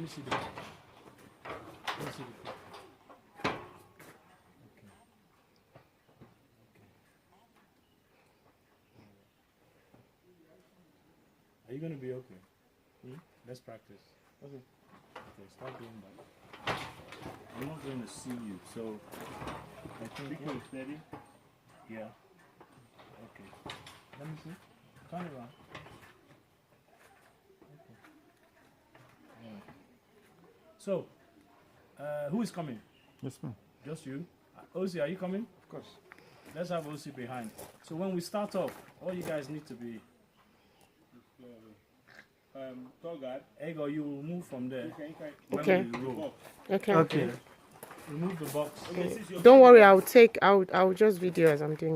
me see the foot. Let me see the foot. Okay. Are you going to be okay? Let's practice. Okay. Okay, start doing that. I'm not going to see you, so I think you're steady. Yeah. Okay. Let me see. Turn around. Okay. Yeah. So, who is coming? Yes, ma'am. Just you? OC, are you coming? Of course. Let's have OC behind. So when we start off, all you guys need to be tour guide. Ego, you will move from there. Okay. Okay. Okay. Remove the box. Don't worry, I'll just video as I'm doing.